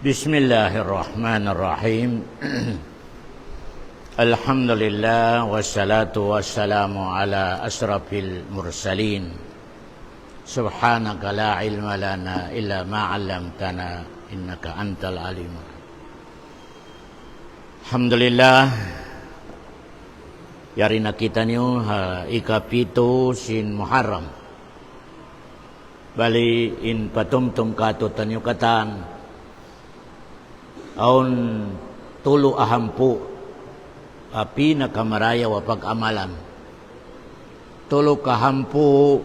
Bismillahirrahmanirrahim. Alhamdulillah wassalatu wassalamu ala asrafil mursalin. Subhanaka la ilma lana illa ma 'allamtana innaka antal alim. Alhamdulillah. Yarina kita niyo ikapito sin Muharram. Bali in patumtum katutan niyo katan. Aun tulo ahampu api na kamaraya wa pag-amalan. Tulo kahampu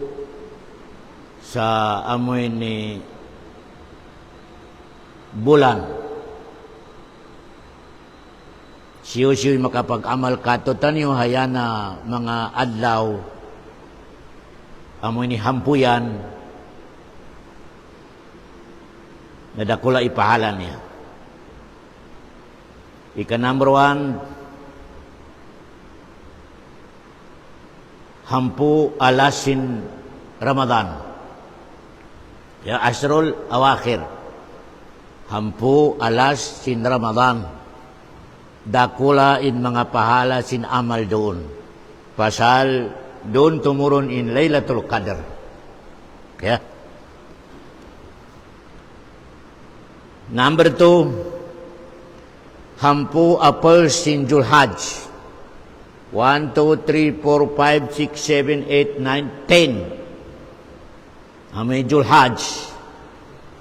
sa amoy ni bulan. Siyo-siyo'y makapag-amal katutan yung hayana mga adlaw. Amoy ni hampuyan. Nadakula ipahalan niya. Ika number 1, hampu alasin Ramadan. Ya asrul awakhir. Hampu alas sin Ramadan. Dakula in mga pahala sin amal doon. Pasal doon tumurun in Laylatul Qadr. Ya. Number 2, hampu apel sin Julhaj. 1, 2, 3, 4, 5, 6, 7, 8, 9, 10. Amoy Julhaj.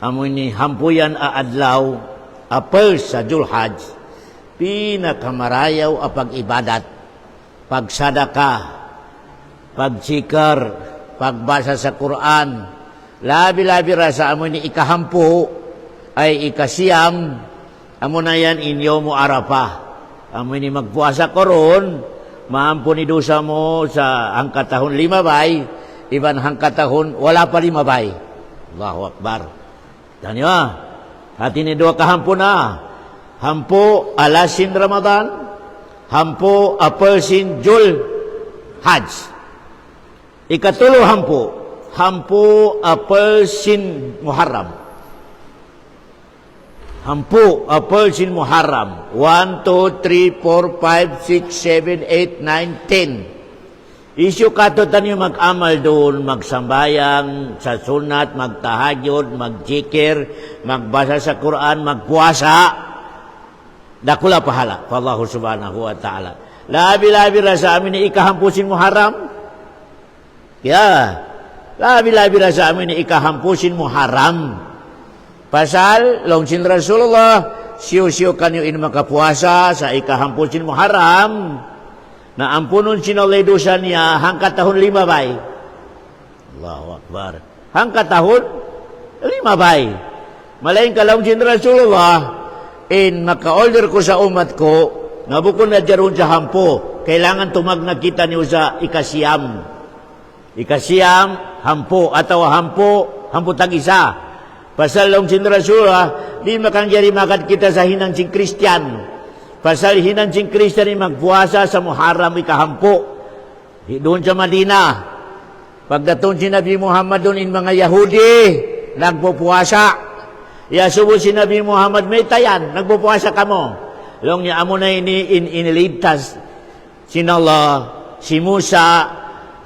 Amoy ni hampuyan adlaw apel sa Julhaj. Pinakamarayaw a pag-ibadat, pagsadaka, pagsikar, pagbasa sa Quran. Labi-labi ra sa amoy ni ikahampu ay ikasiyam. Amo na yan inyo mo arapa. Amo ni magpuasa koron, maampun ni dosa mo sa hangkatahon 5 bay, iban hangkatahon wala pa 5 bay. Allahu Akbar. Tanyo hati ni 2 kahampu na. Hampu alasin Ramadan, hampu apelsin Jul Haj. Ikatulo hampu apelsin Muharram. Hampu apel sin Muharram. 1, 2, 3, 4, 5, 6, 7, 8, 9, 10. Isyu katutan yung mag-amal doon, magsambayang sa sunat, magtahajud, magzikir, magbasa sa Quran, magpuasa. Dakula pahala. Wallahu subhanahu wa ta'ala. Labi-labi ra sa amin ni ikahampu sin Muharram. Labi-labi ra sa amin ni ikahampu sin Muharram. Pasal, longsin Rasulullah, siyo-siyo kanyo in makapuasa sa ikahampusin Muharram, na ampunon sinolay dosa niya hangkatahon 5 bay. Allahu Akbar. Hangkatahon 5 bay. Malaing ka longsin Rasulullah, in maka-order ko sa umat ko, nabukon na dyaron sa hampo, kailangan tumagna kita niyo sa ikasiyam. Ikasiyam, hampo, ataw hampo tag-isa. Pasal long sin Rasulullah, di makangyari makat kita sa hinansing Kristiyan. Pasal hinansing Kristiyan ay magpuasa sa Muharram ikahampu. Doon sa Madina. Pagdatong si Nabi Muhammad doon in mga Yahudi, nagpupuasa. Yasubo si Nabi Muhammad, may tayan, nagpupuasa ka mo. Long niya amo na iniligtas sinallah, si Musa,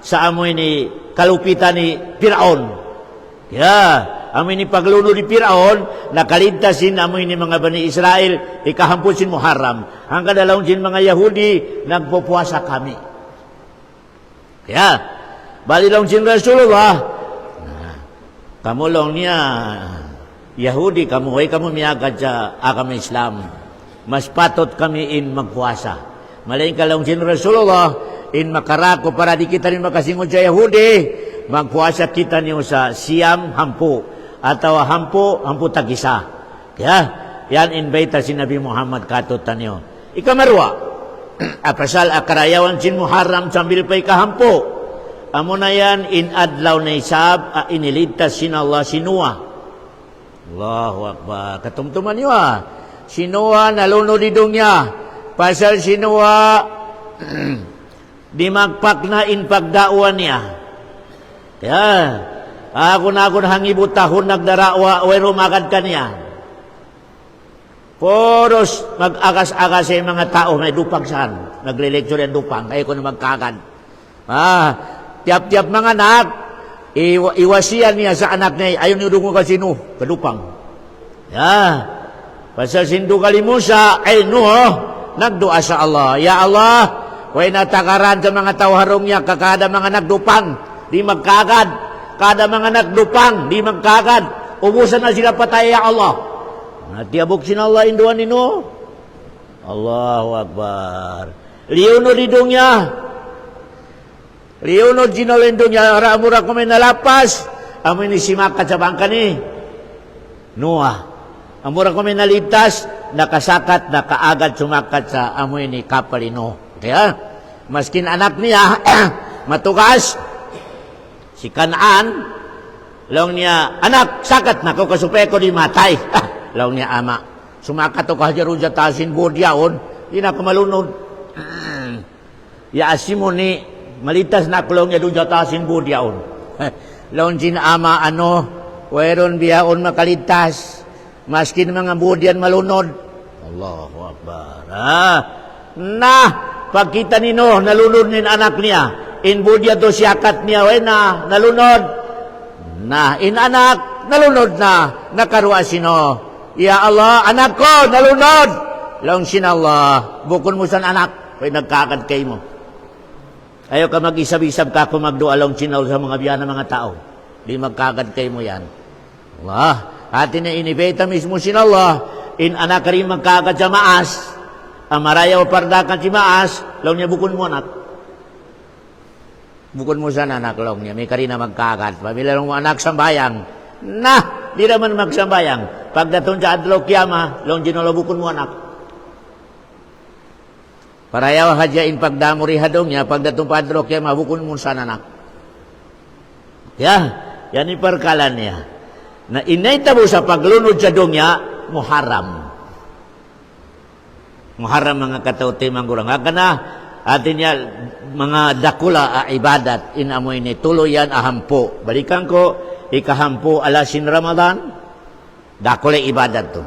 sa amoy ni kalupitan ni Firaun. Amoy ni pagluno ni Firaun, nakaligtasin amoy ni mga Bani Israel, ikahampusin Muharram. Hanggang dalawang sin mga Yahudi, nagpupuasa kami. Kaya, bali lang sin Rasulullah, kamulong niya, Yahudi, kamuhay kamo miyagad sa akam Islam. Mas patot kami in magpuasa. Malaing ka lang sin Rasulullah, in makarako para di kita rin makasingod sa Yahudi, magpuasa kita niyo sa siyam hampu. Atawa hampu tag-isa. Kaya, yan invita si Nabi Muhammad katutan niyo. Ikamarwa, apasal akarayawan sin Muharram sambil pa ikahampu. Amo na yan in adlaw na isab, iniligtas sin Allah si Noah. Allahu Akbar. Katumtuman niyo Si Noah naluno didong niya. Pasal si Noah di magpak na in pagdauan niya. Kaya, ako na hangibutahon nagdarawa, way rumakad ka niya. Puros mag-agas-agas yung mga tao, may dupang saan. Nagle-lecture yung dupang, kaya ko na magkagad. Tiap-tiap mga anak, iwasiyan niya sa anak niya, ayaw niyo dungo ka sino, kadupang. Pasal sindu kali Musa, ay nagdoa sa Allah. Ya Allah, way natakaran sa mga tao harongnya, kakada mga nagdupang, di magkagad. Kada mga nagdupang, di magkagad. Ubusan na sila patay, ya Allah. Natiabok sin Allah induan nino. Allahu Akbar. Liunod hidungnya. Liunod sinolendongnya. Ramura ko may nalapas. Amoy ni simakat sa bangka ni Noah. Amura ko may naligtas. Nakasakat, nakaagad sumakat sa amoy ni kapalino. Kaya, maskin anak niya, matugas. Si Kanaan, long niya, anak, sakat na ko kasupay ko di matay. Law niya ama. Sumakat o kahjaru jatasin bodyaon. Di na kamalunod. Ya asimo ni malitas na kulong niya doon jatasin bodyaon. Law niya ama whereon biyaon makalitas. Maskin mga bodyan malunod. Allahu Akbar. Pagkita nino, nalunod nin anak niya. In bodya to siyakat niya, nalunod. In anak, nalunod na. Nakaruwa sino. Ya Allah, anak ko, nalunod. Lang sin Allah, bukon mo san anak, kaya nagkakad kay mo. Ayaw ka mag-isab-isab ka kung magdoa lang sin Allah sa mga biyan ng mga tao. Di magkakad kay mo yan. Allah, atin na inibeta mismo sin Allah, in anak ka rin magkakad sa maas, amaraya o pardakan si maas, lang niya bukon mo anak. Bukon mo san anak lang niya, may ka rin na magkakad. Pamila lang mo anak sambayang, di naman magsambayang. Pagdaton sa adlaw kiyama, long ginolabukon mo anak. Parayaw hadyain pagdamuri hadong niya, pagdaton pa adlaw kiyama, bukon mo sa anak. Yan iparkalan niya. Na inaitabo sa paglunod sa dong niya, muharam. Muharam mga katauti manggurang. Haka na, atin niya, mga dakula ibadat, inamoy ni tuloyan ahampo. Balikan ko, ikahampu alasin Ramadan, dakulay ibadat to.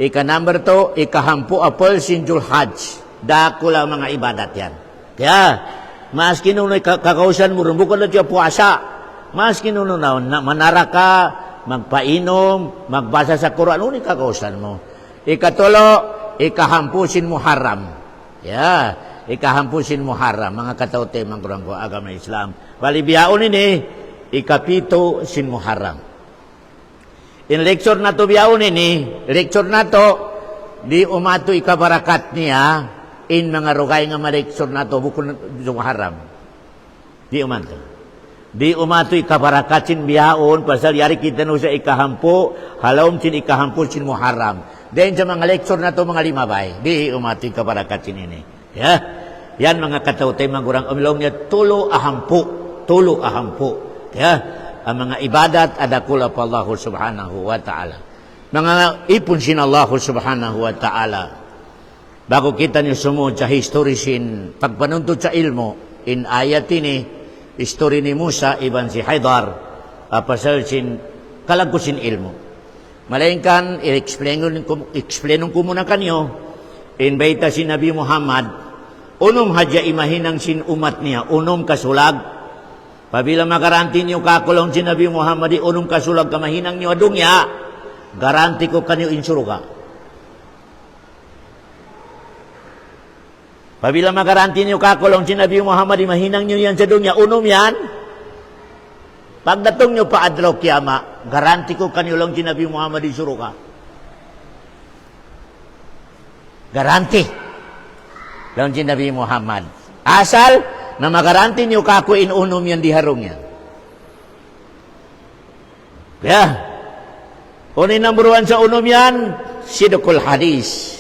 Ika number 2, ikahampu apol sinjul hajj. Dakula mga ibadat yan. Kaya, mas kinunoy kakausan mo, bukod na siya puasa. Mas kinunoy na manara ka, magpainom, magbasa sa Quran, ano ni kakausan mo? Ikatulo, ikahampusin mo haram. Ikahampusin mo haram. Mga kataute, mangkurang ko, agama Islam. Balibiyaon ini, ikapito sin Muharram. In lecture na to biyaon ini, lecture na to, di umato ikabarakat niya, in mga rugay nga ma-lecture na to, bukod sa Muharram. Di umato. Di umato ikabarakat sin biyaon, pasal yari kita no sa ikahampo, halawm sin ikahampo sin Muharram. Then sa mga lecture na to, mga limabay, di umato ikabarakat sin ini. Yan mga katautay, magurang umilong niya, tulo ahampo. Ang mga ibadat adakula pa Allah subhanahu wa ta'ala. Mga ipon sin Allah subhanahu wa ta'ala. Bago kita niyo sumunod sa history sin pagpanuntod sa ilmo, in ayat ini, history ni Musa iban si Haidar, pasal sin kalagkusin ilmo. Malainkan, i-explain ko muna kanyo, in baita si Nabi Muhammad, unom hadya imahinang sin umat niya, unom kasulag, pabila magaranti niyo kakulong si Nabi Muhammad, unong kasulag kamahinang niyo adung ya, garanti ko kanyo insuruga. Pabila magaranti niyo kakulong si Nabi Muhammad, mahinang niyo yan sa dunya, unom yan. Pagdatong niyo pa adlaw kiyama, garanti ko kanyo lang si Nabi Muhammad insuruga. Garanti. Lang si Nabi Muhammad. Asal, na magaranti niyo kako inunom yan di harong yan. Kaya, unin number 1 sa unom yan, sidukul hadis.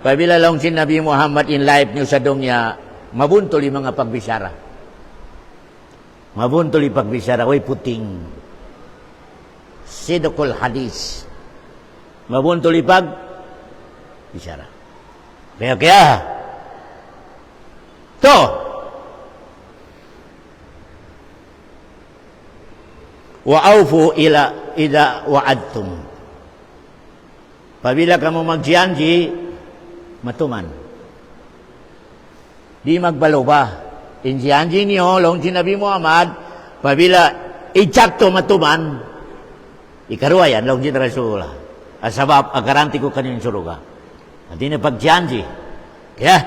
Pabila lang si Nabi Muhammad in life niyo sa dunya, mabuntuli mga pagbisara. Mabuntuli pagbisara, way puting. Sidukul hadis. Mabuntuli pagbisara. Kaya, to, wa aufu ila idza wa'adtum. Pabila kamu magjianji, matuman. Di magbaloba. Injianji niyo, long Nabi Muhammad, pabila itsakto matuman, ikaruwa yan, long Rasulullah. Asabab, agaranti ko kanyang suruga. Hindi na pagjianji. Kaya,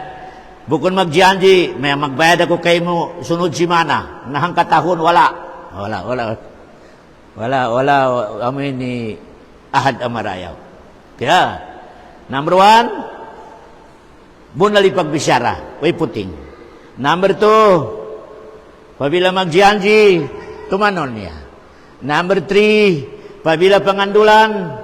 bukod magjianji, may magbayad ako kayo mo sunod simana. Nahang katahon, wala. Wala, amin ni Ahad Amarayaw. Kaya, number 1, bunali pagbisyara, way puting. Number 2, pabila magjianji, tumanon niya. Number 3, pabila pangandulan,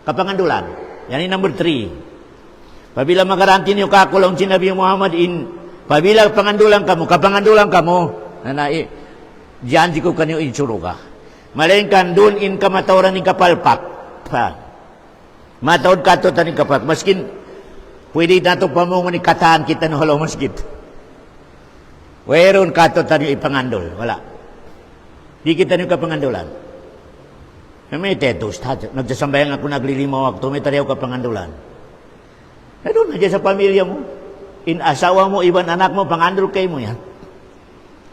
kapangandulan. Yan yung number 3. Pabila magaranti niyo kakulong si Nabi Muhammad pabila pangandulan kamu, kapangandulan kamu, nanai, janji ko kanyo insuruga. Malingkan dun in kamatauran ni kapalpak. Matawad katutan ni kapalpak. Maskin, pwede na ito pamungo ni kataan kita ng halaw maskit. Whereon katutan yung ipangandol. Wala. Di kita nyo kapangandulan. May tetos. Nagsasambayang ako naglilimaw ako. May tariyaw kapangandulan. Doon na dyan sa pamilya mo. Asawa mo, iban anak mo, pangandol kayo mo yan.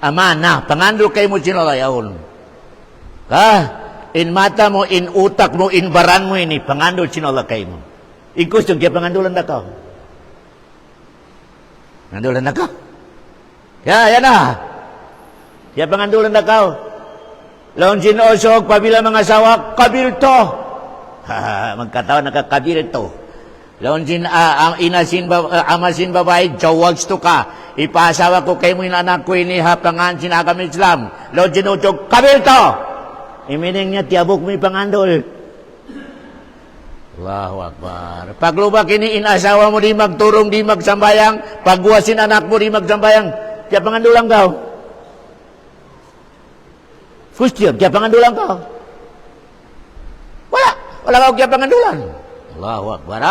Ama na, pangandol kayo mo sinalayaon. In mata mo, in utak mo, in baran mo ini, pangandol sinala kayo mo. Ikustong kaya pangandulan na ka. Pangandulan na ka. Yan na. Kaya pangandulan na ka. Laon sinosog, pabila mga asawa, kabilto. Magkataon na ka, kabilto. Laon amasin babae, jawags to ka. Ipasawa ko kayo mo yung anak ko ini, hapangan sinagam Islam. Laon sinosog, kabilto. Imining niya, tiyabok mo yung pangandol. Allahu Akbar. Paglubak ini, inasawa mo di magturong, di magsambayang. Pagwasin anak mo, di magsambayang. Kaya pangandulang ka. Question, kaya pangandulang ka. Wala ka kaya pangandulan. Allahu Akbar.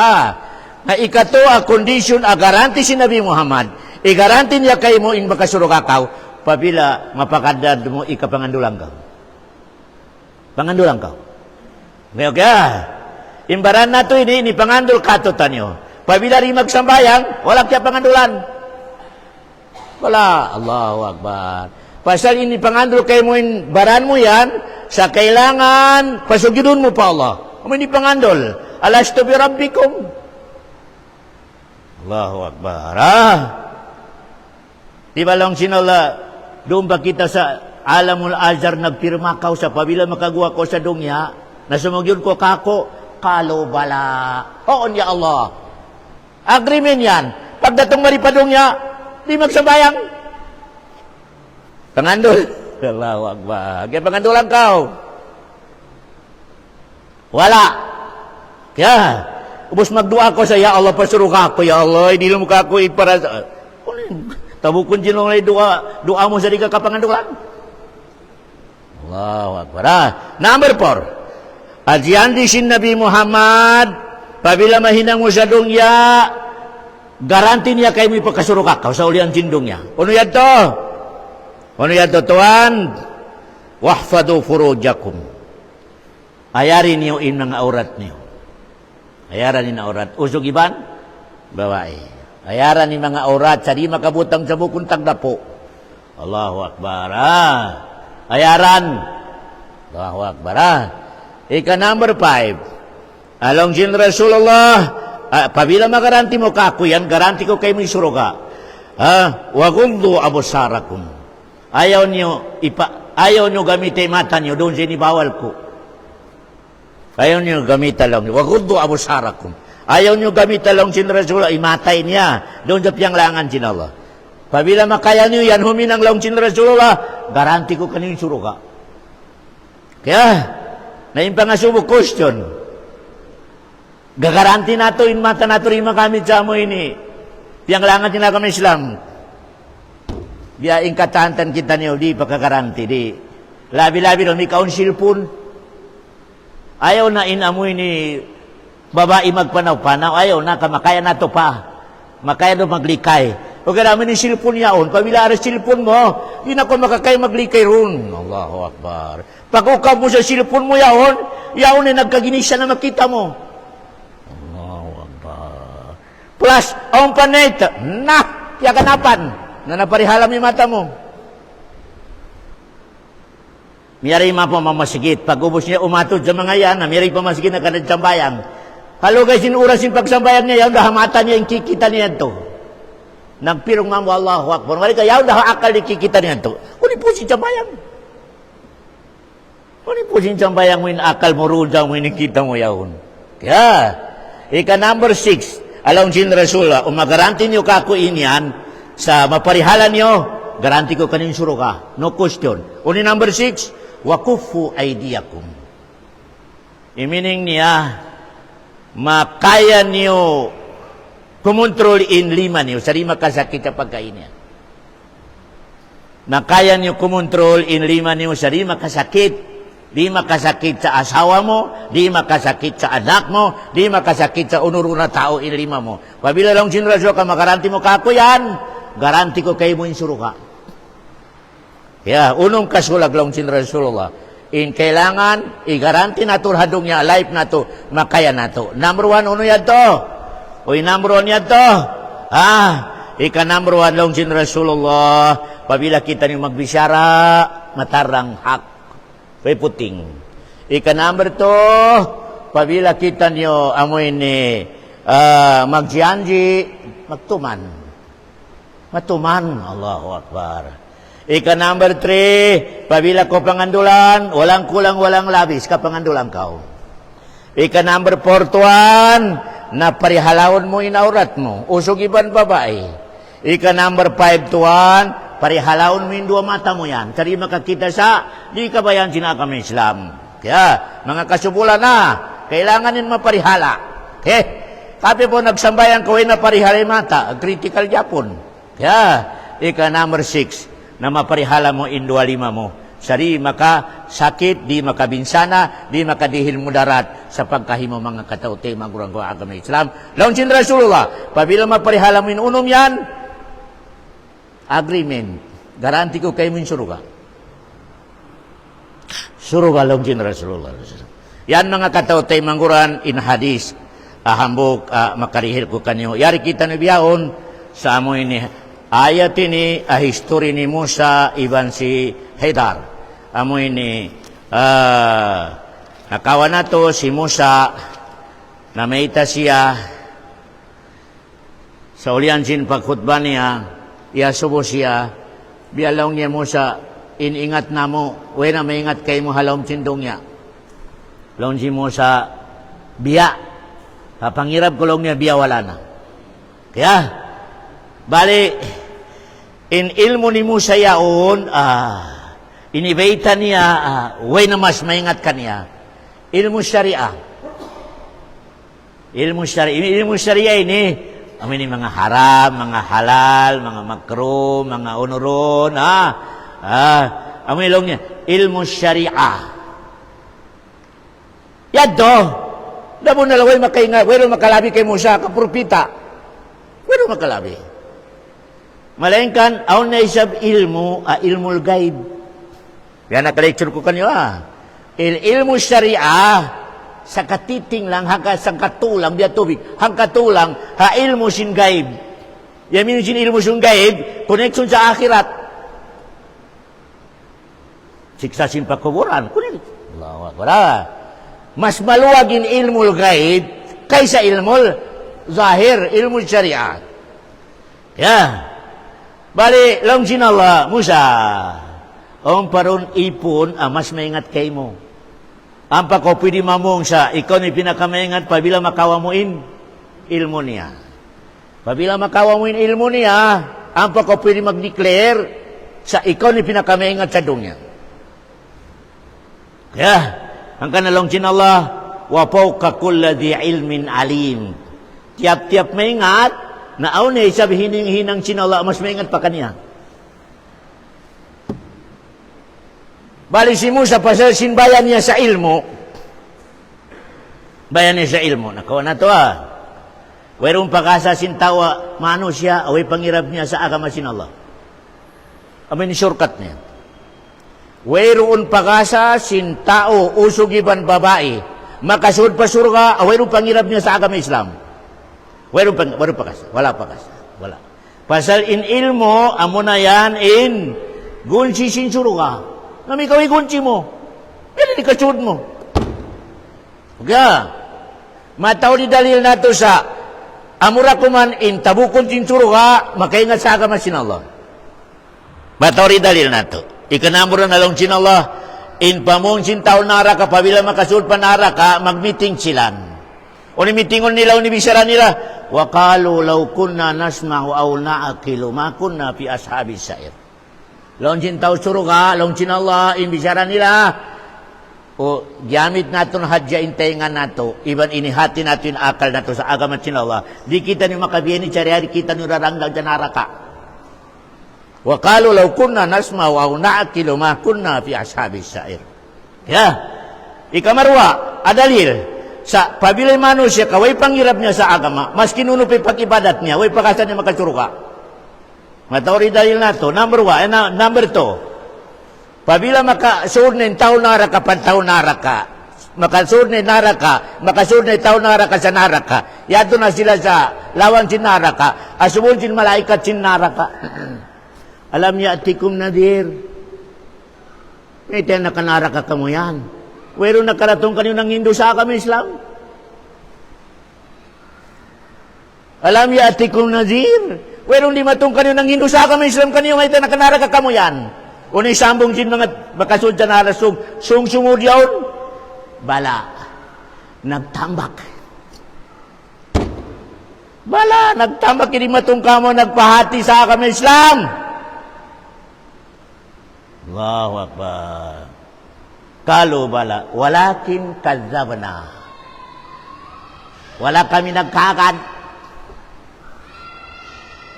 Na ikato a condition, a garanti si Nabi Muhammad. I-garanti niya kayo mo in makasuro kakaw. Pabila mapakadad mo, ikapangandulang ka. Pangandulang ka. Okay. Imbaran na ito ini pangandul katutan nyo. Pabila rin magsambayang, wala kaya pangandulan. Wala. Allahu Akbar. Pasal ini pangandul kayo mo, baran mo yan, sa kailangan, pasugidun mo pa Allah. Kung ini pangandul, alastu bi rabbikum. Allahu Akbar. Di ba lang sinala, doon ba kita sa Alamul Azhar nagpirma ka sa pabila makagawa ko sa dungya, nasumugyod ko kako, kalo bala. Oo niya Allah. Agreement yan. Pagdatong maripadong niya, di magsabayang. Pangandol. Allahu Akbar. Kaya pangandolan ka. Wala. Kaya, ubos magdua ko sa, ya Allah, pasuro ka ako, ya Allah, hindi mo ka ako ipara sa... Tabukon sinong na dua mo sa di ka kapangandolan. Allahu Akbar. Number 4. Ajiandi sin Nabi Muhammad, pabila mahinang mo sa dungya, garanti niya kayo may pagkasurukak sa ulian sindong niya. Ano yan to? Ano yan to, tuan? Wahfadu furujakum. Ayarin niyo in mga aurat niyo. Ayaran ni na aurat. Usog iban? Babae. Ayaran ni mga aurat, sa di makabutang sa bukong tagdapo. Allahu Akbar. Ayaran. Allahu Akbar. Ika number 5. Along sin Rasulullah, pabila magaranti mo kako yan, garanti ko kayo may suruga. Wagumdu abusarakum. Ayaw nyo gamitin mata nyo, doon sinibawal ko. Ayaw nyo gamitin lang. Wagumdu abusarakum. Ayaw nyo gamitin lang sin Rasulullah, imatay niya. Doon sa piyang langan sin Allah. Pabila makaya nyo yan, huminang lang sin Rasulullah, garanti ko kanyo yung suruga. Kaya, na yung pangasubo question, gagaranti na ito, in mata na ito rin makamit sa mo ini. Piyang langan din na kami Islam. Biya ingkatantan kita niyo, di pagkagaranti, di. Labi-labi rin, may kaon silpon. Ayaw na inamoy ni babae magpanaw-panaw. Ayaw na, kamakaya na ito pa. Makaya na maglikay. O kaya namin yung silpon yaon, pabila aras silpon mo, di na ko makakaya maglikay ron. Allahu Akbar. Pag ukaw mo sa silpon mo yaon ay nagkaginisa na makita mo. Plus, ang panit, ya kanapan, na naparihalam yung mata mo. Miyari po mamasigit. Pag ubos niya umatod sa mga yan, miyari pa masigit na kanadsambayang. Halo guys, sinuras yung pagsambayang niya, yung dahamata niya, yung kikita niya to. Nagpirong nga mo, Allahu Akbar. Mali ka, yung akal ni kikita niya to. Kuni po si sambayang. Kuni po si sambayang mo yung akal mo, ruda mo yung kita mo yaon. Kaya, number 6, along sin Rasulullah, umagaranti niyo kakuin yan, sa maparihalan niyo, garanti ko kanin suro ka. No question. Uni number 6, wakufu aydiyakum. Meaning niya, makaya niyo kumontrol in 5 niyo, sa 5 kasakit sa pagkain niya. Makaya niyo kumontrol in 5 niyo, sa 5 kasakit. 5 kasakit sa asawa mo, 5 kasakit sa anak mo, 5 kasakit sa unuro na tao in 5 mo. Pabila lang sinraso ka, makaranti mo kako yan, garanti ko kayo mo insuro ka. Kaya, unong kasulag lang sin Rasulullah. In kailangan, i-garanti na to, hadong niya, life na to, makaya na to. Number 1, uno yan to. Uy, number 1 yan to. Number 1 lang sin Rasulullah. Pabila kita niyo magbisyara, matarang hak. Pay puting. Number 2, pabila kita niyo amoy ni magjianji, magtuman. Matuman. Allahu Akbar. Number 3, pabila ko pangandulan, walang kulang, walang labis, kapangandulan ka. Number 4, tuan, na parihalawon mo inaurat mo, usog iban babae. Number 5, tuan, parihalawon mo yung 2 mata mo yan. Kari makakita sa, di ka ba yan sinakam Islam? Kaya, mga kasubulan na, kailangan yun maparihala. Okay? Tapi po nagsambayan ko na parihala yung mata, critical Japon. Kaya, number 6, na maparihala mo in 25 mo. Sari maka sakit, di makabinsana, di makadihil mudarat sa pagkahimo mga katauti, magurang ko agama Islam. Laun sin Rasulullah, pabila maparihala mo in unom yan, agreement. Garanti ko kayo mo in suruga. Suruga laun sin Rasulullah. Yan mga katauti, manguran in hadis, hambok makarihil ko kanyo. Yari kita nabiyaon sa amo ini, ayat ini history ni Musa iban si Haidar. Amo ini nakawan na to si Musa na maita siya sa ulian sin pagkhutba niya, subo siya, bialaw niya Musa, iningat na mo, na maingat kayo mo halawang sindong niya. Laon si Musa, biya, pangirap ko lang niya, biya wala na. Kaya, bali, in ilmu ni Musa yaon, inibeta niya, way na mas maingat ka niya. Ilmu syariah. Ilmu syariah ini, amin mga haram, mga halal, mga makruh, mga unuron, amin ilong niya, ilmu syariah. Yaddo, dabo nalaway makaingat, wero makalabi kay Musa, kapurpita. Wero makalabi. Malainkan, aun na isab ilmu, ilmul gaib. Yan naka-lecture ko kanyo, ilmu syariah, sa katiting lang, hanggang sa katulang, biya tubig, hanggang katulang, ilmu sin gaib. Yamin sin ilmu sin gaib, connection sa akhirat. Siksa sin pagkuburan, mas maluwagin ilmul gaib, kaysa ilmul zahir, ilmu syariah. Bali, lang sin Allah, Musa, ang paron ipon, mas maingat kay mo. Ang ko pwede mamong sa, ikaw ni pinakamaingat, pabila makawa mo in, ilmo niya. Pabila makawa mo in ilmo niya, ang ko pwede mag-declare, sa ikaw ni pinakamaingat sa dunya. Kaya, ang kanalong sin Allah, wapaw kakulla di ilmin alim. Tiap-tiap maingat, na aunay sabihin ng hinang sin Allah, mas maingat pa kaniya. Bali si Musa, pasal sinbayan niya sa ilmo, bayan niya sa ilmo, nakawa na to Mayroong pag-asa sin tawa, mano siya, away pangirap niya sa agama sin Allah. Amin shortcut niya. Mayroon pag-asa sin tao, usog iban babae, makasud pa surga, away pangirap niya sa agama Islam. Waru pa kasa. Wala pa kasa. Wala. Pasal in ilmo, amo na yan in gunsi sinsuro ka. Nami kaway gunsi mo. Pwede di kasud mo. Kaya, mataw ni dalil na to sa amura kuman in tabukon sinsuro ka, makaingat sa agama sinallah. Mataw ni dalil na to. Ikanamura na lang sinallah, in pamong sintaw nara ka, pabila makasud pa nara ka, mag-meeting silang. O ni-meetingon nila, o ni-bisara nila, waqalu law kunna nasma'u aw na'qilu ma kunna fi ashabis sa'ir. Launjin taw suruga, launjin Allah, imbisara nila. O gamit naton hadya intayngan nato, iban inihati natin akal nato sa agama sin Allah. Di kita ni makabiyan ni cari-hari kita ni rarangga janaraka. Waqalu law kunna nasma'u aw na'qilu ma kunna fi ashabis sa'ir. Ya. Ikamarwa, adalil. Sa pabila manusia kaway panghirap niya sa agama, maski nunupi pag-ibadat niya, way pakasan niya makasuruka. Matawari dahil na to. Number 2, pabila makasuod na yung tao naraka, pantao naraka, makasuod na yung naraka, makasuod na yung tao naraka sa naraka, yato na sila sa lawan sin naraka, asubon sin malaikat sin naraka. Alam niya, atikum nadir, may tayo nakanaraka ka mo yan. Wero nakaratong kanyo ng Hindu sa agama Islam. Alam ya atikum nazir. Wero di matong kanyo ng Hindu sa agama Islam kanyo may nakanara ka kamo yan. Unay sambong sin mga bakasod dyan na sung sumud yaon. Bala. Nagtambak. Bala. Nagtambak. Hindi matong kamo nagpahati sa agama Islam. Allahu Akbar. Kalau bala, walakin kadzabna. Wala kami nagkakad.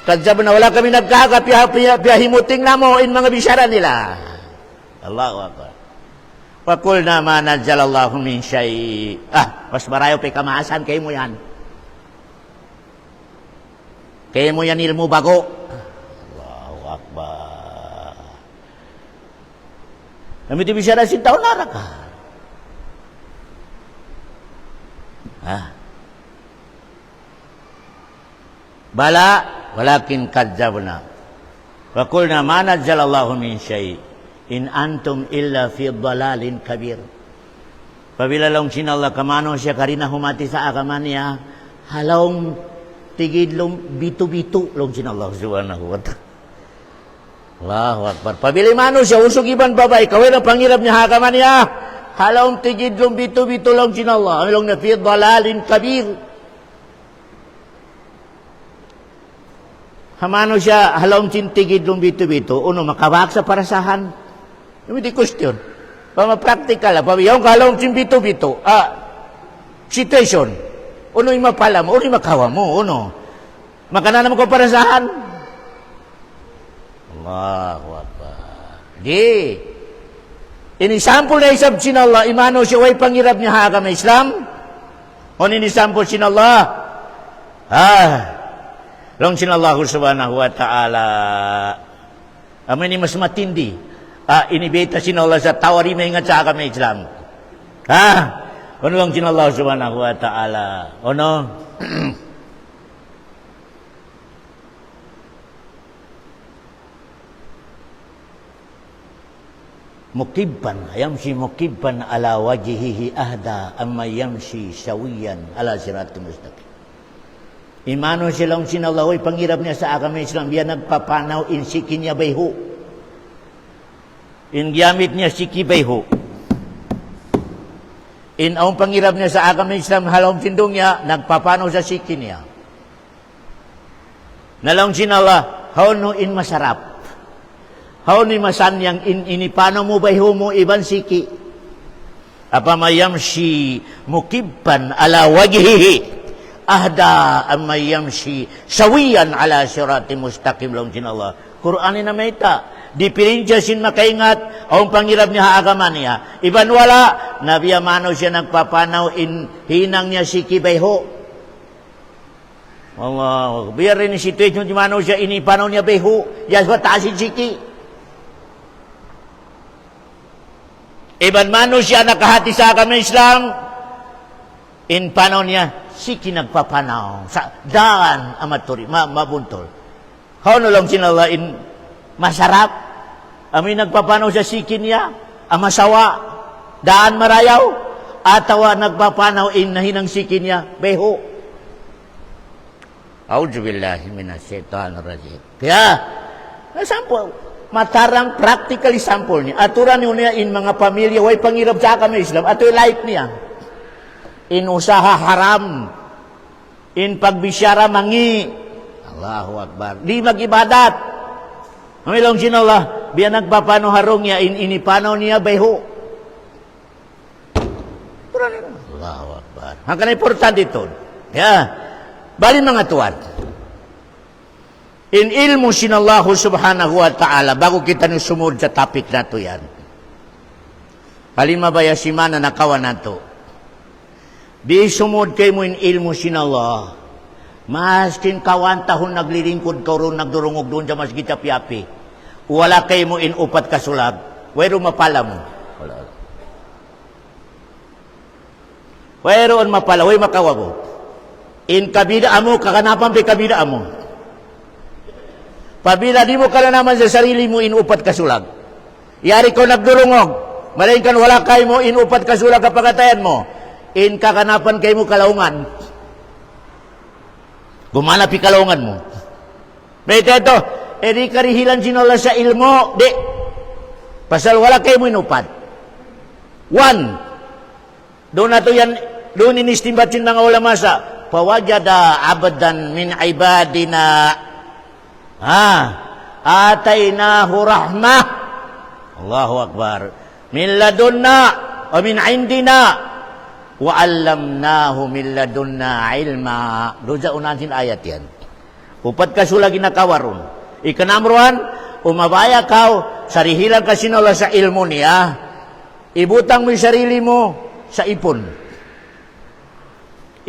Kadzabna, wala kami nagkakad. Piyahimuting na mo in mga bisyara nila. Allahu Akbar. Pakul na manadjalallahu min syai. Mas marayo pa kamaasan, kayo mo yan. Kayo mo yan ilmu bago. Allahu Akbar. Kami di bisyara sin taon naraka. Bala, walakin kadzabna. Wa qulna ma nazzalallahu min syai' in antum illa fi dhalalin kabir. Pabila long sinallah kamano siya karina humati sa agama niya, halong tigidlong bitu-bitu long sinallah subhanahu wa ta'ala. Allahu Akbar. Pabili mano siya, usog iban babay, kawin ang pangirap niya hagama niya. Halaong tigidlong bitu-bitu lang sinallah. Along na fi dalalin kabir. Hamano siya, halaong tigidlong bitu-bitu. Uno, makawak sa parasahan. Yung di question. Pama-practical. Yung halaong bitu-bitu. Situation. Uno yung mapala mo, uno yung makawa mo. Uno. Makanan mo ko parasahan. Allahu Akbar. Di. Inisample na isab sinallah, imano siya way pangirap niya hagama Islam. O inisample sinallah. Long sinallahu subhanahu wa ta'ala. Amin ni mas matindi. Inibeta sinallah sa tawari may ingat sa agama Islam. Ano lang sinallahu subhanahu wa ta'ala. Ano? Mukibban, yamshi mukibban ala wajhihi ahda amma yamshi sawiyan ala siratul mustaqim. Imano silang sinalahoy pangirap niya sa agama Islam, biya nagpapanaw in siki niya bayho. In gamit niya siki bayho. In ang pangirap niya sa agama Islam, halong tindong niya, nagpapanaw sa siki niya. Nalong sinala, hauno in masarap. How ni masan yang inipano mo bayho mo iban siki. Apamayamshi mukibban ala wajhihi ahda amayamshi sawiyan ala sirati mustaqim lang sin Allah. Qur'anin na maita. Dipirinja sin makaingat ang pangirap niya agama niya. Iban wala nabiya mano siya nagpapanaw in hinang niya siki bayho. Allah, biar ini situation di mano siya inipanaw niya bayho. Yaswa taasin siki. Iban mano siya nakahati sa agama Islam, in panon niya, siki nagpapanaw sa daan amaturi mabuntol. How no long sinalain masarap ami nagpapanaw sa siki niya amasawa daan marayaw atawa nagpapanaw in nahinang siki niya beho. A'udzubillahi minasyaitonir rajim. Kaya sample matarang practical sample ni aturan niya in mga pamilya way pangirap sa kami Islam atoy like niya in usaha haram in pagbisyara mangi Allahu Akbar di magibadat amilong sinallah biya nagpapano harong niya in inipanaw niya beho. Allahu Akbar hanggang importante ito ya. Bali mga tuwan, in ilmu sinallahu subhanahu wa ta'ala, bago kita nung sumud sa topic na to yan, palimabaya si mana nakawan na to, di sumud kayo mo in ilmu sinallah, maskin kawan tahon naglilingkod ka ron, nagdurungog doon sa masjid api-api, wala kayo mo in upat kasulag, wero mapala mo. Wero on mapala, way makawa mo. In kabida amo, kakanapan pe kabida amo. Pabila di mo kalanaman sa sarili mo, inupat kasulag. Yari ko nagdurungog. Malain kan wala kay mo, inupat kasulag kapagatayan mo. In kakanapan kay mo kalaungan. Gumana pi kalaungan mo. Mereka ito, edi karihilan sinola sa ilmo, di. Pasal wala kay mo inupat. One, doon na to yan, doon inistimbat sin mga ulama sa fawajada abadan min ibadina atainahu rahmah Allahu Akbar min ladunna wa min indina wa allamnahu min ladunna ilma. Doon sa unahin ayat yan upat ka sulagi nakawaron ikanamruhan umabaya ka sarihilan ka sinola sa ilmo niya ibutang mo yung sarili mo sa ipon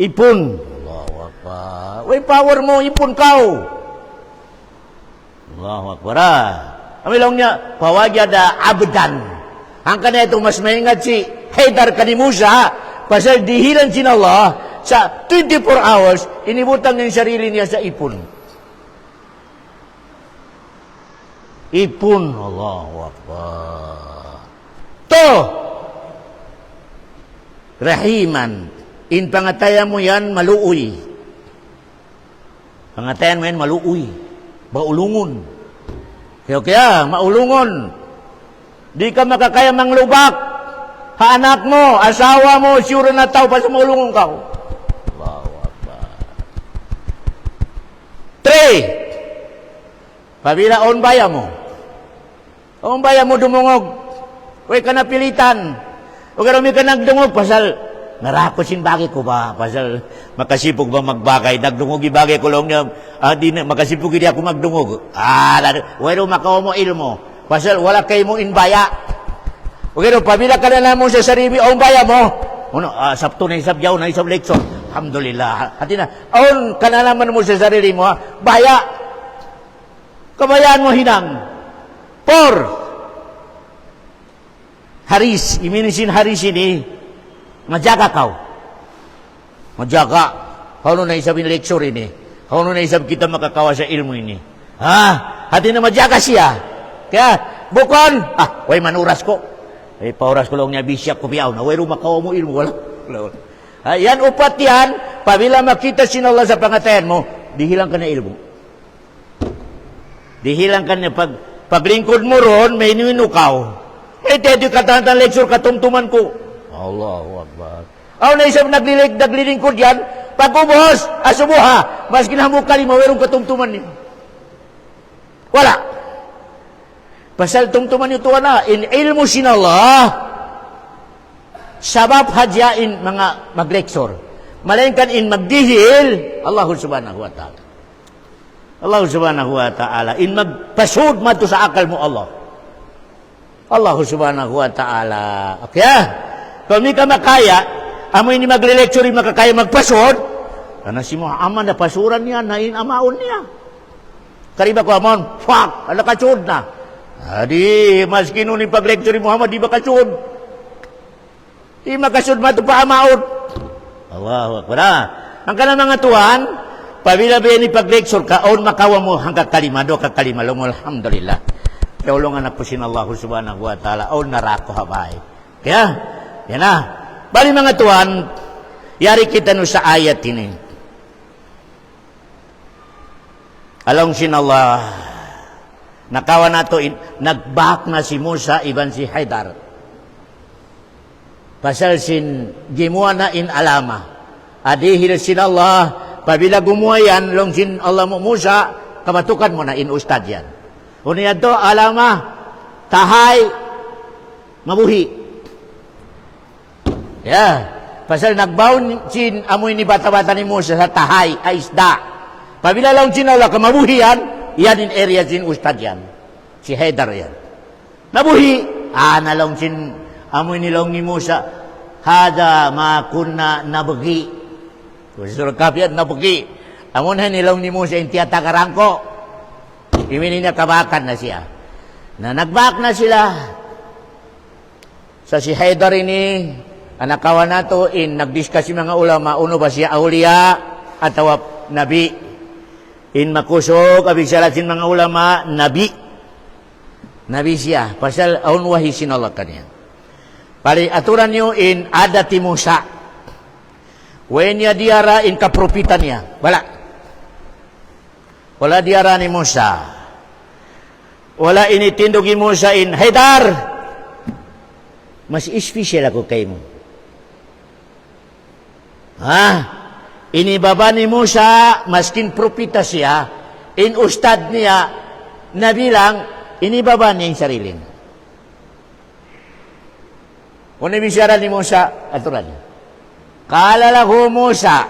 Allahu Akbar. Way power mo, ipon kau. Allahu Akbar. Amilong niya, pawagyada abdan. Ang kana ito mas maingat si Haidar Kanimusa, pasal dihilan sin Allah, sa 24 hours, inibutang ng sarili niya sa ipon. Ipon. Allahu Akbar. To, rahiman. In pangatayan mo yan, maluoy. Pangatayan mo yan, maluoy. Maulungon. Kaya, maulungon. Di ka makakaya manglubak. Haanak mo, asawa mo, sure na tao pa sa maulungon ka. Allahu Akbar. 3. Pabila on baya mo. On baya mo dumungog. Huwag ka napilitan. Huwag ka rumi ka nagdungog, pasal narakosin bagay ko ba? Pasal makasipog ba magbagay? Nagdungogi bagay ko lang niya. Di na, makasipog hindi ako magdungog. Wero makaw mo ilmo. Pasal wala kayo mo inbaya. Okay, pabila ka na mo sa sarili, ang baya mo. Sabto na isab yaw na isab lekson. Alhamdulillah. Hati na, ang ka na naman mo sa sarili mo, baya. Kabayaan mo hinang. 4. Haris. Iminisin haris ini. Majaga kau. Majaga. Hano na isab in lecture ini. Hano na isab kita makakawa sa ilmu ini. Hati na majaga siya. Kaya, bukon. Way manuras ko. Pauras ko lang niya bisyak ko biyaw na. Way rumakawa mo ilmu. Wala. Yan upat yan. Pabila makita sin Allah sa pangatayan mo, dihilang ka na ilmu. Dihilang ka na paglingkod mo ron, may inunukaw. Tedo katatan lecture katumtuman ko. Allahu Akbar. Aw na isang naglilingkod yan, pag-ubos, asubuha, mas kinahamukali mo, werong katumtuman niyo. Wala. Pasal tumtuman niyo tuwa na, in ilmu sinallah, sabab hadyain mga mag-lecture. Malainkan in magdihil, Allah subhanahu wa ta'ala. Allah subhanahu wa ta'ala, in magpasud mato sa akal mo Allah. Allah subhanahu wa ta'ala. Okay, kung hindi ka makaya, amoy ni magre-lecture, makakaya magpasod, kana si Muhammad na pasuran niya, na inamaon niya. Kariba ko amon, fuck, ala kasud na. Adi, maski nun yung pag-lecture ni Muhammad, di ba kasud? Di makasud mato pa amaon. Allahu Akbar. Ang kanang mga tuhan, pabila-bila ni pag-lecture ka, on makawa mo hanggang kalimado, kakalimalo, alhamdulillah. Kaulungan na po Allah subhanahu wa ta'ala, on narako habay. Kaya, yan na. Bali mga tuhan, yari kita no sa ayat ini. Along sin Allah, nakawa na to, nagbahak na si Musa, iban si Haidar. Pasal sin gimuha na in alama. Adihil sin Allah, pabila gumuha yan, long sin Allah mo Musa, kabatukan mo na in ustad yan. Unya to, alama, tahay, mabuhi. Pasal nagbaon sin amoy ni bata-bata ni Musa sa tahay, ay isda. Pabila long sin Allah, kamabuhi yan, yan in area sin ustad yan. Si Haidar yan. Mabuhi, nalong sin amoy nilong ni Musa, hada ma kunna nabagi. Surah Kafir nabagi. Amon nilong ni Musa yung tiyata karangko. Imini niya kabakan na siya. Na nagbak na sila. Sa si Haidar ini, anakawa na to, nagdiscuss yung mga ulama, uno ba siya aulia atau nabi. In makusog, abigsalat sin mga ulama, nabi. Nabi siya. Pasal aun wahi sinalak kanya. Pari aturan nyo in adati Musa. Wenya diara in kapropitan niya. Wala diara ni Musa. Wala initindogi Musa in Haidar. Mas special ako kay mo. Inibaba ni Musa, maskin propita siya, in ustad niya, nabilang, inibaba niya yung sarili. Kung nabisyaran ni Musa, aturan niya. Kalalahu Musa,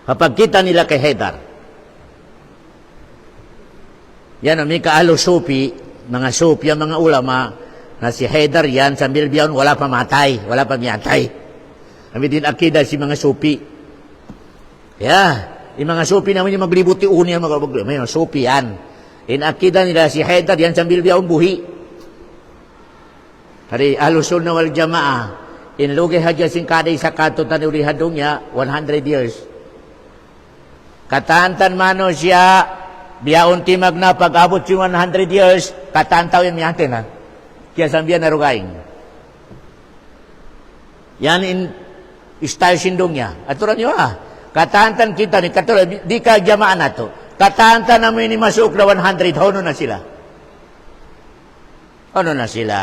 kapag kita nila kay Haidar, yan, may kaalo supi, mga supi, mga ulama, na si Haidar yan, sambil biyaon, wala pa matay, wala pa miyatay. Kami din akida si mga supi. Yung mga supi naman yung maglibuti uni, may mga supi yan. In akida nila si Haidar yan, sambil biyaon buhi. Hari alusun na wal jamaah, in lugi hadya sing kaday sa katutan uri hadong niya, 100 years. Katantan mano siya, biyaon timag na pag-abot yung 100 years, katantaw yung miyate na. Kaya sambihan na rugaing. Yan in style sindong niya. Aturan niyo katantan kita ni katulad, di ka jamaah na to. Katantan namin ni masuk na 100, hono na sila. Ano na sila?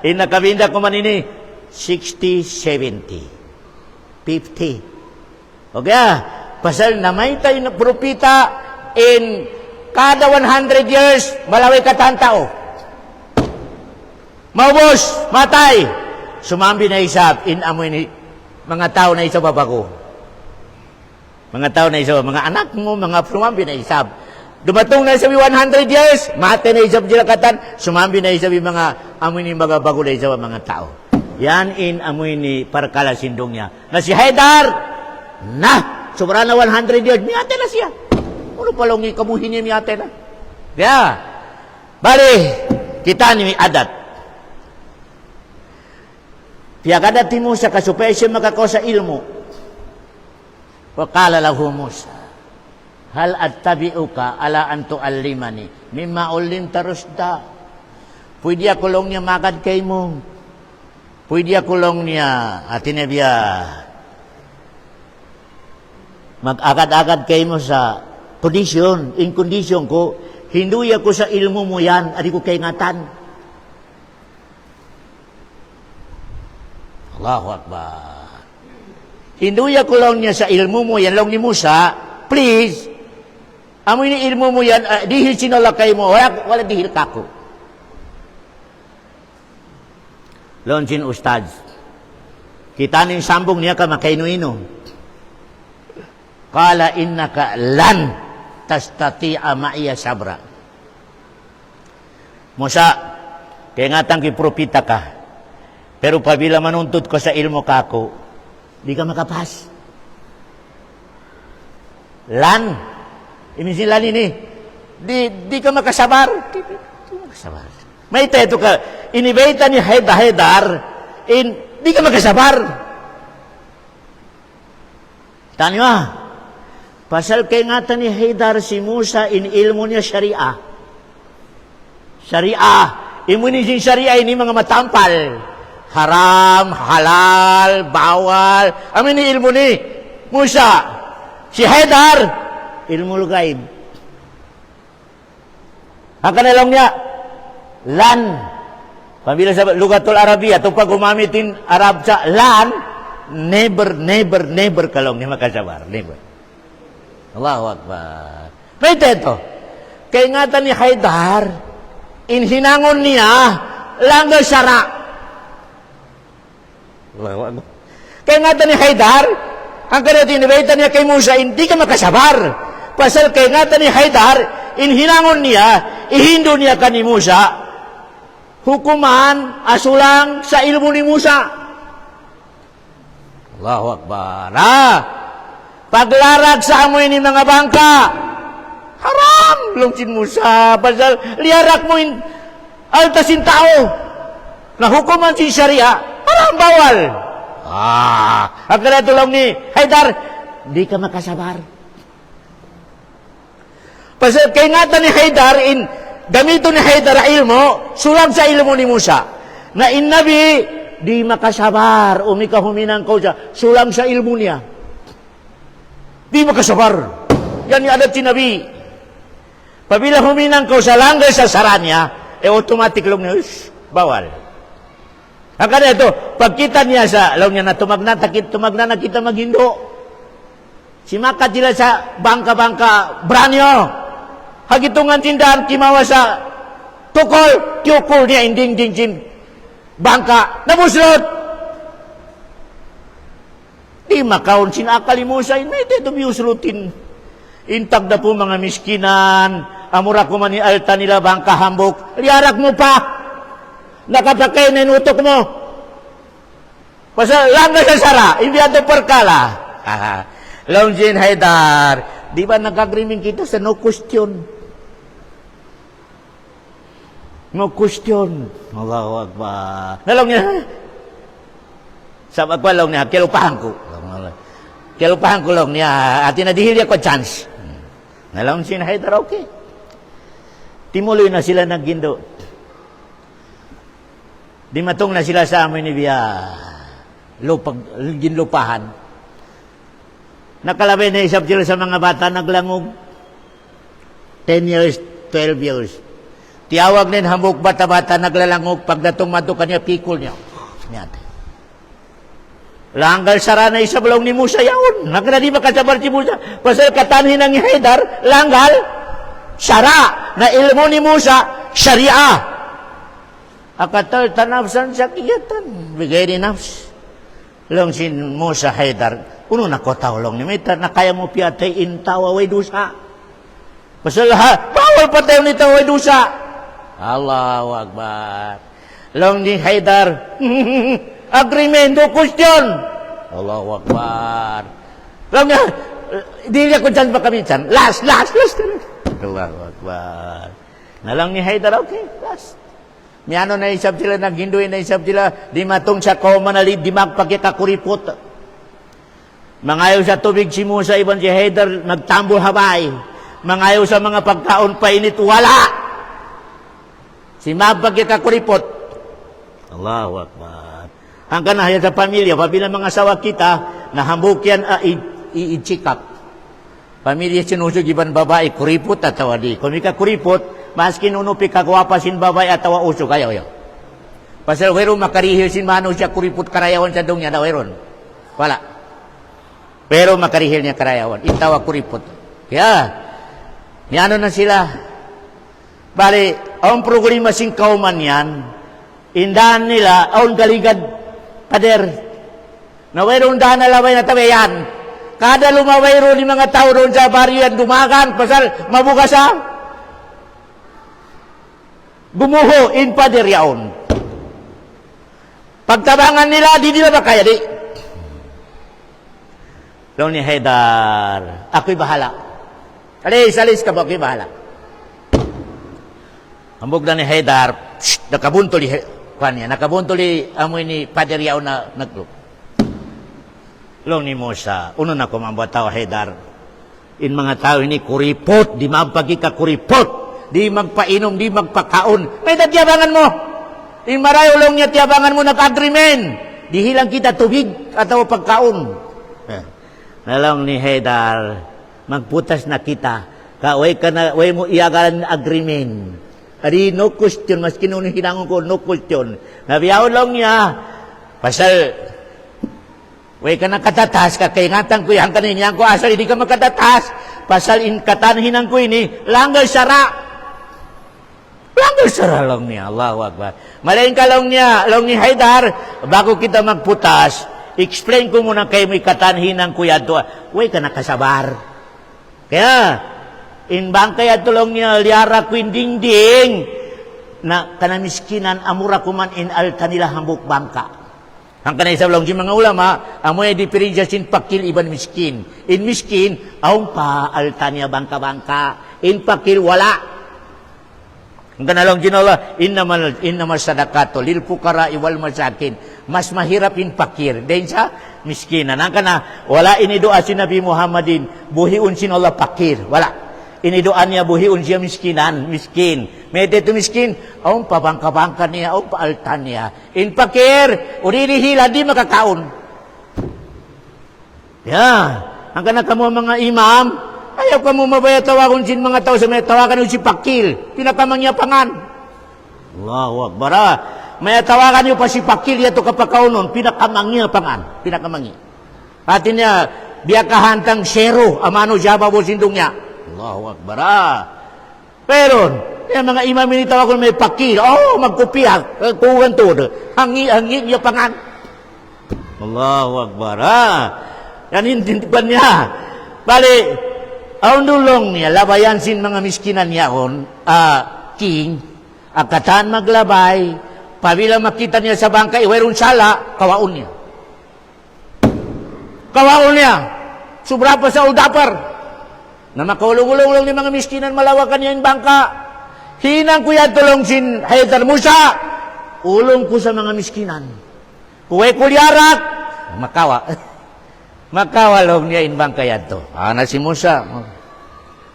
Nakabinda ko man ini 60, 70, 50. Okay, pasal namay tayo na propita in kada 100 years, malaway katantao. Maubos, matay. Sumambi na isap, in amoy ni mga tao na isap babago. Mga tao na isap, mga anak mo, mga sumambi na isap. Dumatong na isabi 100 years, mate na isap sila katan, sumambi na isabi mga amoy ni mga bago na isap mga tao. Yan in amoy ni parkala sindong niya. Na si Haidar, sobra na 100 years, miyate na siya. Ano palong ikabuhin niya miyate na? Bali, kita ni adat. Piyakadat ti Musa, kasupay siya makakaw sa ilmo. Wakala lahu Musa, hal attabi'uka ala an tu'allimani mimma ullimta rusda. Pwede ako long niya magad kay mo. Pwede ako long niya atinebya mag-agad-agad kay mo sa condition, in condition ko, hinduy ako sa ilmo mo yan, adi ko kay ngatan. Allahu Akbar. Hinduy ako lang niya sa ilmo mo yan, lang ni Musa, please, amoy ni ilmo mo yan, dihil sinalakay mo, wala dihil kako. Lonsin ustad. Kita ning sambong niya ka makainuino. Kala innaka lan tastati'a ma'iya sabra. Musa, kaya nga tang kipropita ka. Pero pabila manuntut ko sa ilmo kako, di ka makapas. Lan. Imisin lan ini. Di ka makasabar. Di makasabar. May teto ka. Inibeta ni Haidar. Di ka makasabar. Tanyo pasal kay ngata ni Haidar si Musa in ilmu niya syariah. Syariah. Imo ni sing syariah ini mga matampal. Haram, halal, bawal. Amin ni ilmu ni Musa. Si Haidar, ilmu gaib. Akan alam niya, lan. Pamila sa lugatul Arabia, ito pag gumamitin Arab sa lan, never kalong ni makasabar. Never. Allahu Akbar. May ito. Kaya nga ni Haidar, inhinangon niya, langga syara. Allahu Akbar. Kaya nga ni Haidar, ang kanatinibaytan niya kay Musa, hindi ka makasabar. Pasal kaya nga ni Haidar, inhinangon niya, ihindo niya ka ni Musa, hukuman, asulang sa ilmu ni Musa. Allahu Akbar. Paglarag sa amoy ni mga bangka, haram, lungsin Musa. Pasal liarak mo altasin tao, na hukuman si syariah, haram, bawal. Ang kanatulong ni Haidar, di ka makasabar. Pasal kay ngata ni Haidar, gamito ni Haidar ilmo, sulang sa ilmo ni Musa. Na nabi, di makasabar, umikahuminang ko siya, sulang sa ilmo niya. Di makasabar. Yan yung adat si Nabi. Pabila huminang ko sa langga sa saranya, automatic lang niya, bawal. Ang kanya ito, pagkita niya sa, alam niya na tumagna kita maghindo. Si Makat sila sa bangka-bangka, branyo. Hagitungan tindahan, kimawa sa tukol, kyukol niya, inding bangka, nabuslot. Di makaon sinakali mo sa inay, ito biuslutin. Intag na po mga miskinan, amura ko man ni alta nila bangka hambok, liarak mo pa. Nakapakay na inutok mo. Pasal lang na sa sara, hindi ato perkala. Longjin Haidar, di ba nagagriming kita sa no question? No question. Allahu Akbar. Nalong niya. Sa magwalong niya, kilupahan ko. Kilupahan ko lang niya, at inadihil niya ko chance. Nalong sin Haidar, okay. Timuloy na sila naggindo. Di matong na sila sa amin ni Biya. Ginlupahan. Nakalabay na isap sila sa mga bata, naglangog. 10 years, 12 years. Tiawag nin hambok bata-bata, naglalangog. Pagdatong matukan niya, pikol niya. Niyate. Langgal sara na isa balong ni Musa yaon. Nagkana di makasabar si Musa. Pasal katanhin ng Haidar, langgal sara na ilmu ni Musa, syariah. Akatal tanafsan sakiyatan. Bigay ni nafs. Long sin Musa Haidar. Uno na kotaw long ni Mita na kaya mo piyatay intawa way dusa. Pasal bawal patay ni tawa way dusa. Allahu Akbar. Long ni Haidar. Agreement o question. Allahu Akbar. Long niya. Di niya ko dyan pa kami dyan. Last. Allahu Akbar. Nalang ni Haidar, okay, last. Miano na isab sila, naghinduin na isab sila, di matong sa kaumanalid, di magpagkikakuripot. Mangayaw sa tubig si Musa, iban si Haidar, nagtambol habay. Mangayaw sa mga pagkaon painit, wala. Si magpagkikakuripot. Allahu Akbar. Ang kanahaya sa pamilya, pabilang mga sawa kita, nahambuk yan, i-check up. Pamilya sinusog iban babae, kuripot at tawadi. Kung ika kuripot, maski nunupi kagwapa sin babae at tawa usog, ayaw. Pasal wero makarihil sin mano siya kuripot karayawan sa dong niya, weron. Wala. Pero makarihil niya karayawan, itawa kuripot. Kaya, niano na sila. Bali, ang programa sing kauman yan, indahan nila, ang galigad, pader. Na weron dahan na labay na tabayan. Kada lumawayro ni mga tao doon sa baryo yan dumakan, pasal mabuka sa gumuho in pader yaon. Pagtabangan nila, di nila ba kaya di? Long ni Haidar, ako'y bahala. Alis ka ba, ako'y bahala. Hambog na ni Haidar, nakabuntuli, nakabunto li amoy ni pader yaon na naglup. Long ni Musa, uno na kumambot tao Haidar. In mga tao ini kuripot, di mapagi ka kuripot, di magpainom, di magpakaon. May tatiyabangan mo. In marayo long niya tiyabangan mo nag-agreement. Di hilang kita tubig atau pagkaon. Nalong ni Haidar, magputas na kita. Way mo iagalan agreement. Adi no question, mas kinunin hinangon ko, no question. Nabiyaw lang niya, pasal, way ka nakatatas, kakaingatan ko yan kaninyan ko, asal hindi ka makatatas, pasal katanhinan ko ini, langgal sara. Langgal sara lang niya, Allahu Akbar. Malayin ka lang niya, lang ni Haidar, bago kita magputas, explain ko muna kayo may katanhinan ko yan to, way ka nakasabar. Kaya, inbang kaya tulong niya liara kuin dingding na kanamiskinan amura kuman in alta nila hambuk bangka. Ang kanay sa ulong mga ulama, amoy diferensya sin pakil iban miskin. In miskin, aung pa alta niya bangka-bangka. In pakil wala. Ang kanalong ginala, innamal sadakato lil fukara iwal masakin. Mas mahirap in pakir. Dahil sa miskinan. Ang kana, wala inidoa si Nabi Muhammadin, buhiun sin Allah pakir. Wala. Inidoan niya buhiun siya miskin. Mede to miskin, aung pabangka-bangka niya, aung paaltan niya. In pakir, uririhila, di makakaon. Ang kana kamo mga imam, ayaw ka mo mabaya tawagon sin mga tao sa mga tawagan si pakil. Pinakamang niya pangan. Allahu Akbar. May tawagan niyo pa si pakil, yato kapakaunon, pinakamang niya pangan. Pinakamang niya. Atin niya, biya kahantang sero, amano jaba bo sindong niya. Allahu Akbar. Pero, yung mga imam ini tawag ko may pakil. Magkupiyak. Kuwan to. Hangi niya pangan. Allahu Akbar. Yan hintintipan niya. Bali, ang dulong niya, labayan sin mga miskinan niya king, akatan maglabay, pabila makita niya sa bangka, iwerun sala, kawaon niya. Kawaon niya. Sobra pa sa udapar. Na makaulong-ulong lang ni mga miskinan malawakan niya yung bangka. Hinang ko yan tulong sin Haidar Musa. Ulong ko sa mga miskinan. Kuway kulyarak. Makawa. Makawa lang niya yung bangka yan to. Na si Musa.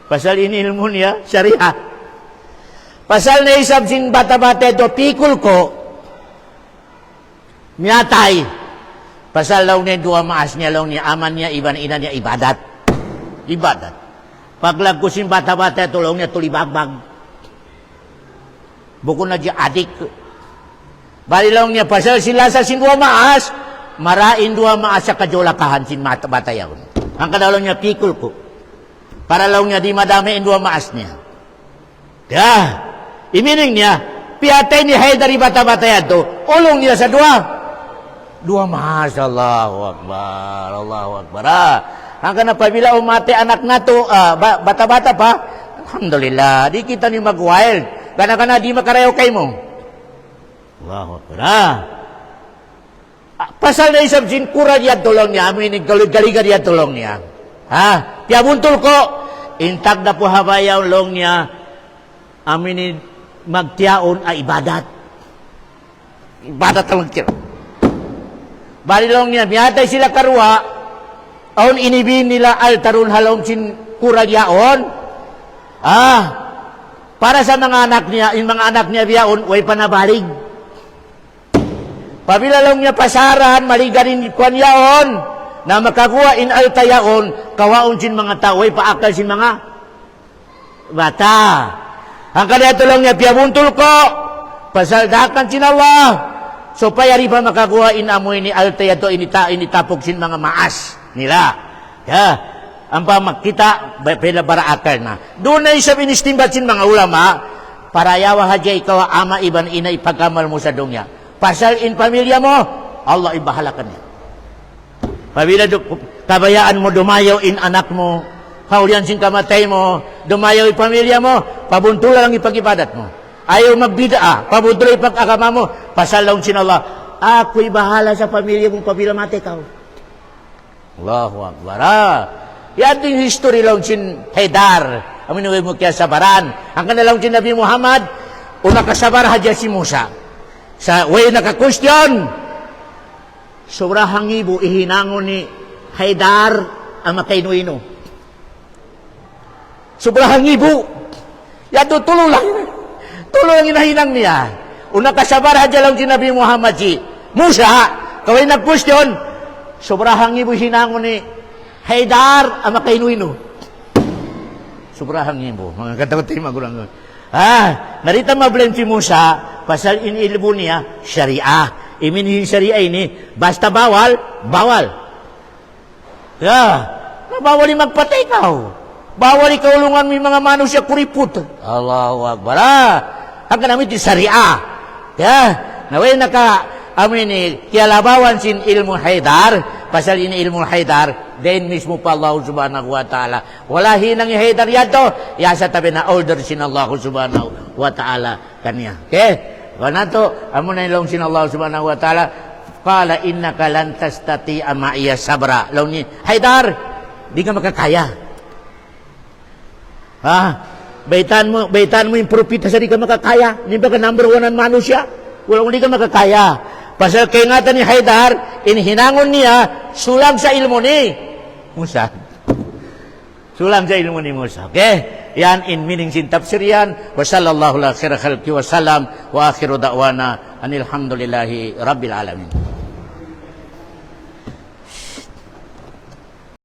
Pasal inilmo niya, syariah. Pasal na isab sin bata-bata ito, pikul ko. Miyatay. Pasal lang niya dua maas niya lang niya, aman niya, iban ina niya, ibadat. Ibadat. Paglag ko sin bata-bata, tulong niya tulibagbag. Bukod na diya adik. Balilaw niya, pasal sila sa sin dua maas, marain dua maas sa kajolakahan sin bata yaon. Ang kadalaw niya, pikul ko. Para law niya di madami in dua maas niya. Imining niya, piyatay ni Haidar bata-bata yato, ulong niya sa dua maas. Allahu Akbar, Allahu Akbar. Hanggang napabila umate anak na to, bata-bata pa, alhamdulillah, di kita ni mag-wild. Kana-kana di makarayaw kay mo. Allahu Akbar. Pasal na isang sinkura diya tulong niya, amin galig-galiga diya tulong niya. Piabuntol ko, intag na po habayaw long niya, amin magtiyaon ay ibadat. Ibadat lang siya. Balilong niya, miyatay sila karwa, aon inibin nila altarun halong sin kuragyaon. Para sa mga anak niya, yung mga anak niya biyaon, way panabalig. Pabilalong niya pasaran, maligarin kwan yaon, na makakuha in alta yaon, kawaon sin mga tao, way paakal sin mga bata. Ang kanya tulong niya, piyabuntol ko, pasaldakan sin Allah, so payari pa makakuha in amoy ni alta yato, initapog sin mga maas nila. Ang pamakita, pila baraakal na. Doon na isa binistimbat sin mga ulama, para yawa hadya ikaw ama iban ina ipagkamal mo sa dunya. Pasal in pamilya mo, Allah ibahalakan niya. Pabila kabayaan mo dumayaw in anak mo, kaulian sin kamatay mo, dumayaw in pamilya mo, pabuntula lang ipag-ibadat mo. Ayaw magbida, pabuntula ipag-akama mo, pasal lang sin Allah, ako'y bahala sa pamilya mong pabila matay ka. Allahu Akbar. Yan din history lang sin Haidar. Amin na mo kaya sabaran. Ang kanilang sin Nabi Muhammad, una kasabar hadya si Musa. Sa way naka-question, sobrahang ibo ihinangon ni Haidar ang makainuino. Sobrang ibu. Yato tulong lang. Tulong ang inahinang niya. Una kasabar hadya lang si Nabi Muhammad si Musa. Kaway nag-question. Sobrang ibu hinangon ni Haidar ang makainuino. Sobrang ibu. Mga katakot tayo magulang. Narita mablem si Musa pasal inilbo niya syariah. Iminin syariah ini basta bawal, bawal. Bawal magpatay ka. Bawal ikaulungan mo yung mga manusia kuriput. Allahu Akbar. Ang kanamit yung syariah. Naway amin kialabawan sin ilmu Haidar. Pasal ini ilmu Haidar. Then mismo pa Allah subhanahu wa ta'ala. Wala hinang yung Haidar yato. Yasa tabi na order sin Allah subhanahu wa ta'ala kanya. Okay? Wanato, amo na ilong sin Allah subhanahu wa ta'ala. Qala innaka lan tastati'a ma'iya sabra. Law ni Haidar, di ka makakaya. Baitan mo yung propita sa di ka makakaya. Hindi ba ka number 1 ang manusia? Walang di ka makakaya. Pasal kaingatan ni Haidar, inhinangon niya, sulang sa ilmo ni Musa. Sulang sa ilmo ni Musa. Okay? Yan in meaning sin tafsir yan. Wa sallallahu ala khaira khalqi wa salam wa akhiru da'wana anilhamdulillahi rabbil alamin.